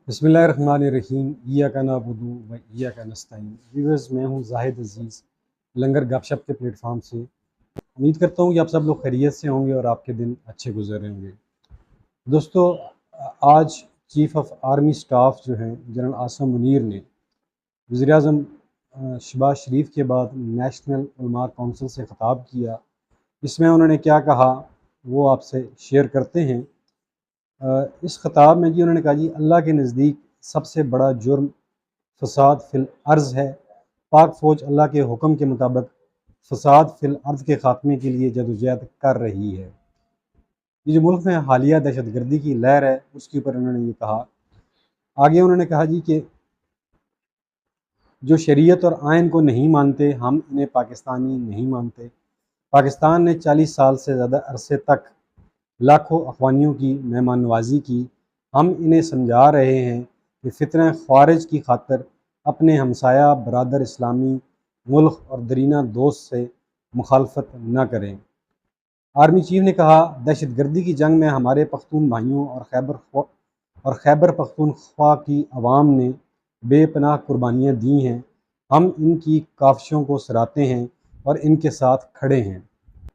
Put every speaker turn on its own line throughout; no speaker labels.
बिस्मिल्लाहिर्रहमानिर्रहीम इय्याका नअबुदु व इय्याका नस्तईन। व्यूअर्स, मैं हूँ जाहिद अज़ीज़ लंगर गपशप के प्लेटफॉर्म से। उम्मीद करता हूँ कि आप सब लोग खैरियत से होंगे और आपके दिन अच्छे गुजर रहे होंगे। दोस्तों, आज चीफ़ ऑफ आर्मी स्टाफ जो हैं जनरल आसिम मुनीर ने वज़ीर-ए-आज़म शहबाज शरीफ के बाद नेशनल उलमा कौंसिल से ख़िताब किया। इसमें उन्होंने क्या कहा वो आपसे शेयर करते हैं। इस ख़िताब में जी उन्होंने कहा, जी अल्लाह के नज़दीक सबसे बड़ा जुर्म फ़साद फ़िल अर्ज़ है। पाक फ़ौज अल्लाह के हुक्म के मुताबिक फ़साद फ़िल अर्ज़ के ख़ात्मे के लिए जदोजहद कर रही है। ये जो मुल्क में हालिया दहशतगर्दी की लहर है उसके ऊपर उन्होंने ये कहा। आगे उन्होंने कहा जी कि जो शरीयत और आइन को नहीं मानते हम इन्हें पाकिस्तानी नहीं मानते। पाकिस्तान ने 40 साल से ज़्यादा अरसे तक लाखों अफ़गानियों की मेहमान नवाजी की। हम इन्हें समझा रहे हैं कि फ़ितना ख़वारिज की खातर अपने हमसाया बरादर इस्लामी मुल्क और दरीना दोस्त से मुखालफत न करें। आर्मी चीफ ने कहा, दहशतगर्दी की जंग में हमारे पख्तून भाइयों और खैबर पख्तूनख्वा की आवाम ने बेपनाह कुर्बानियाँ दी हैं। हम इनकी काविशों को सराहते हैं और इनके साथ खड़े हैं।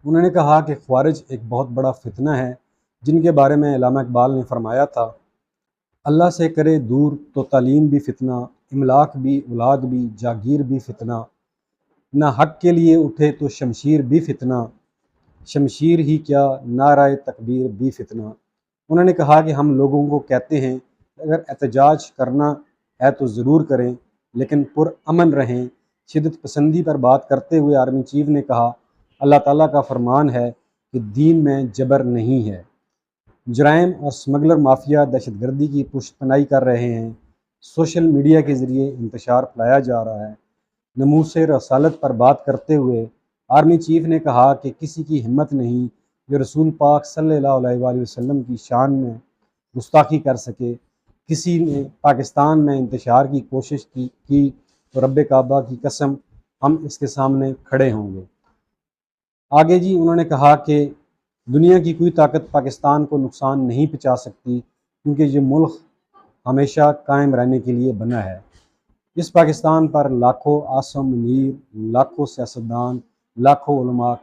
उन्होंने कहा कि ख्वारिज एक बहुत बड़ा फितना है जिनके बारे में अल्लामा इकबाल ने फरमाया था, अल्लाह से करे दूर तो तालीम भी फितना, इमलाक भी, औलाद भी, जागीर भी फितना, ना हक के लिए उठे तो शमशीर भी फितना, शमशीर ही क्या नाराए तकबीर भी फितना। उन्होंने कहा कि हम लोगों को कहते हैं अगर एहतजाज करना है तो ज़रूर करें लेकिन पुरअमन रहें। शिद्दत पसंदी पर बात करते हुए आर्मी चीफ ने कहा, अल्लाह ताला का फरमान है कि दीन में जबर नहीं है। जराइम और स्मगलर माफिया दहशतगर्दी की पुश्तपनाही कर रहे हैं। सोशल मीडिया के ज़रिए इंतशार फैलाया जा रहा है। नमूसे रसालत पर बात करते हुए आर्मी चीफ ने कहा कि किसी की हिम्मत नहीं जो रसूल पाक सल्लल्लाहु अलैहि वसल्लम की शान में गुस्ताखी कर सके। किसी ने पाकिस्तान में इंतशार की कोशिश की तो रब्बे काबा की कसम हम इसके सामने खड़े होंगे। आगे जी उन्होंने कहा कि दुनिया की कोई ताकत पाकिस्तान को नुकसान नहीं पहुँचा सकती क्योंकि ये मुल्क हमेशा कायम रहने के लिए बना है। इस पाकिस्तान पर लाखों आसिम मुनीर, लाखों सियासतदान, लाखों उलमा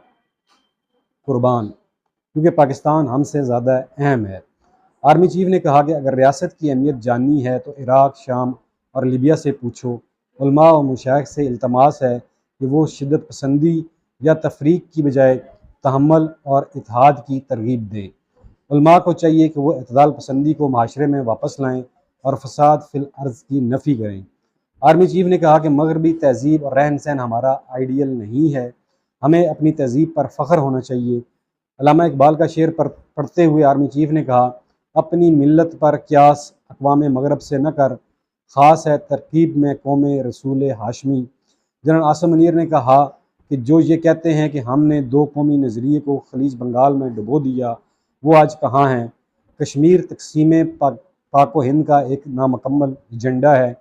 कुर्बान, क्योंकि पाकिस्तान हमसे ज़्यादा अहम है। आर्मी चीफ ने कहा कि अगर रियासत की अहमियत जाननी है तो इराक़, शाम और लीबिया से पूछो। उलमा और मशाइख से इल्तमास है कि वो शिद्दत पसंदी या तफरीक की बजाय तहम्मुल और इत्तेहाद की तरगीब दें। उलमा को चाहिए कि वो इत्तदाल पसंदी को माशरे में वापस लाएँ और फसाद फिल अर्ज़ की नफ़ी करें। आर्मी चीफ ने कहा कि मगरबी तहज़ीब और रहन सहन हमारा आइडियल नहीं है, हमें अपनी तहज़ीब पर फ़ख्र होना चाहिए। अल्लामा इकबाल का शेर पढ़ते हुए आर्मी चीफ ने कहा, अपनी मिल्लत पर क्यास अक़वाम मगरब से न कर, ख़ास है तरकीब में कौम रसूल हाशमी। जनरल आसिम मुनीर ने कहा कि जो ये कहते हैं कि हमने दो कौमी नज़रिए को खलीज बंगाल में डुबो दिया, वो आज कहाँ हैं। कश्मीर तकसीम पाक हिंद का एक नामुकम्मल एजेंडा है।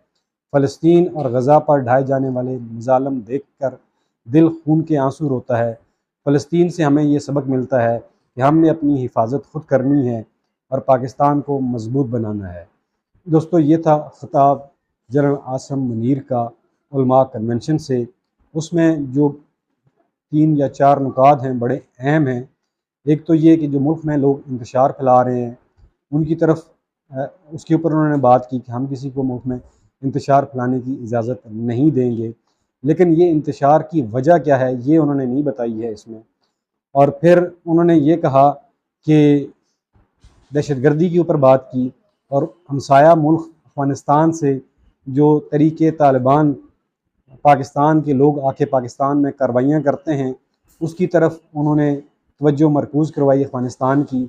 फ़लस्तीन और गज़ा पर ढाए जाने वाले मज़ालम देख कर दिल खून के आंसू रोता है। फ़लस्तीन से हमें ये सबक मिलता है कि हमने अपनी हिफाजत खुद करनी है और पाकिस्तान को मजबूत बनाना है। दोस्तों, ये था ख़िताब जनरल आसिम मुनीर का उलमा कन्वेंशन से। उसमें जो 3 या 4 नुकात हैं बड़े अहम हैं। एक तो ये कि जो मुल्क में लोग इंतशार फैला रहे हैं उनकी तरफ उसके ऊपर उन्होंने बात की कि हम किसी को मुल्क में इंतशार फैलाने की इजाज़त नहीं देंगे, लेकिन ये इंतशार की वजह क्या है ये उन्होंने नहीं बताई है इसमें। और फिर उन्होंने ये कहा कि दहशतगर्दी के ऊपर बात की और हमसाया मुल्क अफ़गानिस्तान से जो तरीके तालिबान पाकिस्तान के लोग आके पाकिस्तान में कार्रवाइयाँ करते हैं उसकी तरफ उन्होंने तवज्जो मरकूज़ करवाई अफ़गानिस्तान की।